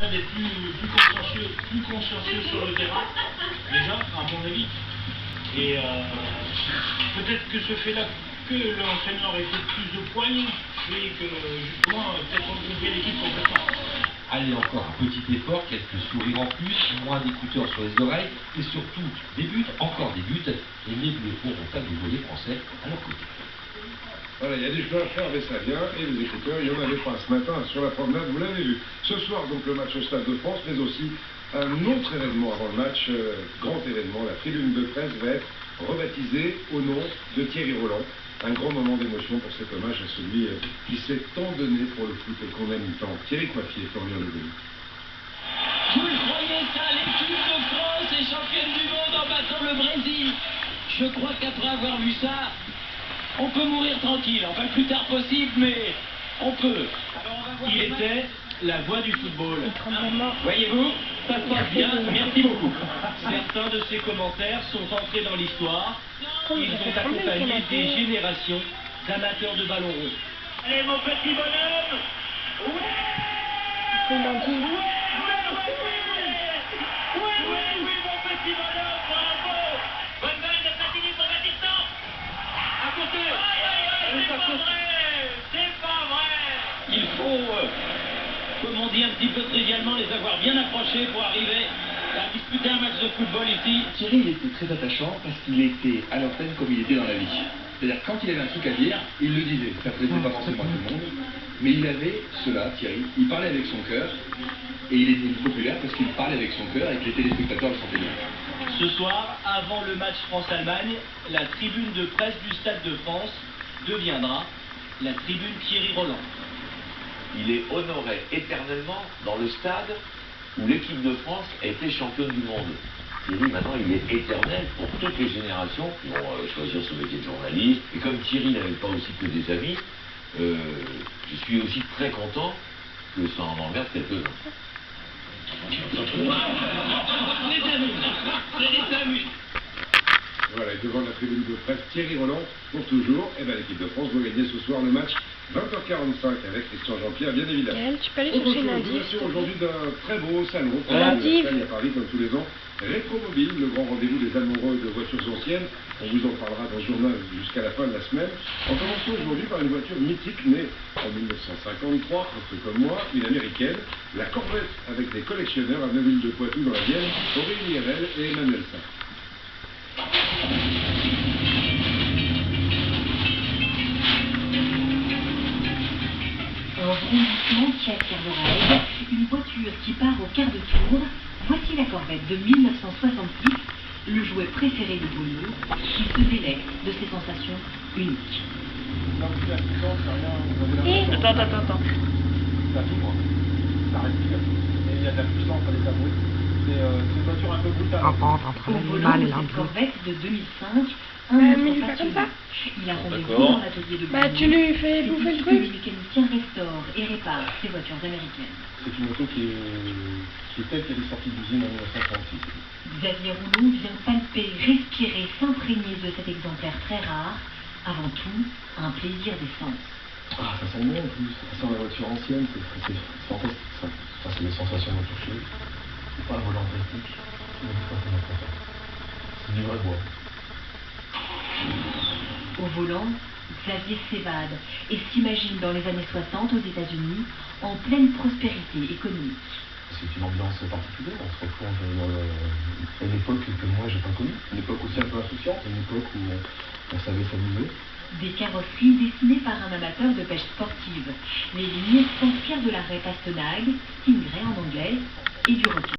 Un des plus consciencieux sur le terrain, déjà, à mon avis. Et peut-être que ce fait-là, que l'entraîneur ait fait plus de poignes, fait que justement, peut-être regrouper l'équipe complètement. Allez, encore un petit effort, quelques sourires en plus, moins d'écouteurs sur les oreilles, et surtout des buts, encore des buts, et les Bleus pourront amuser les Français à leur côté. Voilà, il y a des joueurs fermés, ça vient, et les écouteurs, il n'y en avait pas ce matin sur la promenade, vous l'avez vu. Ce soir, donc, le match au Stade de France, mais aussi un autre événement avant le match, grand événement, la tribune de presse va être rebaptisée au nom de Thierry Roland. Un grand moment d'émotion pour cet hommage à celui qui s'est tant donné pour le foot et qu'on aime tant. Thierry Coiffier, Florian Lebrun. Vous le croyez ça, l'équipe de France est championne du monde en battant le Brésil. Je crois qu'après avoir vu ça, on peut mourir tranquille. Enfin, le plus tard possible, mais on peut. Il était la voix du football. Voyez-vous, ça se passe bien. Merci beaucoup. Certains de ses commentaires sont entrés dans l'histoire. Ils ont accompagné des générations d'amateurs de ballon rond. Allez, mon petit bonhomme! Oui, mon petit bonhomme, bravo! Bonne balle de Platini pour Battiston! À côté! C'est pas vrai! Il faut, comme on dit un petit peu trivialement, les avoir bien approchés pour arriver à disputer un match de football ici. Thierry, il était très attachant parce qu'il était à l'antenne comme il était dans la vie. C'est-à-dire, quand il avait un truc à dire, il le disait. Ça ne plaisait pas forcément à tout le monde. Mais il avait cela, Thierry. Il parlait avec son cœur. Et il était populaire parce qu'il parlait avec son cœur et que les téléspectateurs le sentaient bien. Ce soir, avant le match France-Allemagne, la tribune de presse du Stade de France deviendra la tribune Thierry Roland. Il est honoré éternellement dans le stade où l'équipe de France a été championne du monde. Thierry, maintenant, il est éternel pour toutes les générations qui vont choisir ce métier de journaliste. Et comme Thierry n'avait pas aussi que des amis, je suis aussi très content que ça en emmerde quelques-uns. Voilà, et devant la tribune de presse, Thierry Roland, pour toujours, et bien l'équipe de France doit gagner ce soir le match 20h45 avec Christian Jean-Pierre, bien évidemment. Gaël, tu peux aller chercher une indice. Aujourd'hui d'un très beau salon La div. à Paris, comme tous les ans. Rétromobile, le grand rendez-vous des amoureux de voitures anciennes. On vous en parlera dans le journal jusqu'à la fin de la semaine. En commençant aujourd'hui par une voiture mythique née en 1953, presque comme moi, une américaine, la Corvette avec des collectionneurs à Neuville-de-Poitou dans la Vienne, Aurélie Herel et Emmanuel Saint. Au rebondissement, Fiat Carvoride, une voiture qui part au quart de tour. Voici la Corvette de 1966, le jouet préféré de Beaulieu, qui se délecte de ses sensations uniques. Attends. Ça vibre, ça respire, et il y a de la puissance à l'état brut. C'est une voiture un peu brutale. Au volant de cette Corvette de 2005, mais un il enfant fait comme ça. Il a rendez-vous dans l'atelier de Bah tu lui fais C'est bouffer le ici que truc. le mécanicien restaure et répare ces voitures américaines. C'est une moto qui est telle qu'elle est sortie d'usine en 1936. Xavier Rouleau vient palper, respirer, s'imprégner de cet exemplaire très rare. Avant tout, un plaisir des sens. Ah, ça sent bon en plus. Ça sent la voiture ancienne, c'est fantastique ça. Ça, c'est des sensations de toucher. C'est pas un volant plastique. C'est du vrai bois. Au volant, Xavier s'évade et s'imagine dans les années 60 aux États-Unis, en pleine prospérité économique. C'est une ambiance particulière, on se replonge dans une époque que moi j'ai pas connue, une époque aussi un peu insouciante, une époque où on savait s'amuser. Des carrosseries dessinées par un amateur de pêche sportive. Les lignes s'inspirent de l'arrêt Pastenag, Stingray en anglais, et du retour.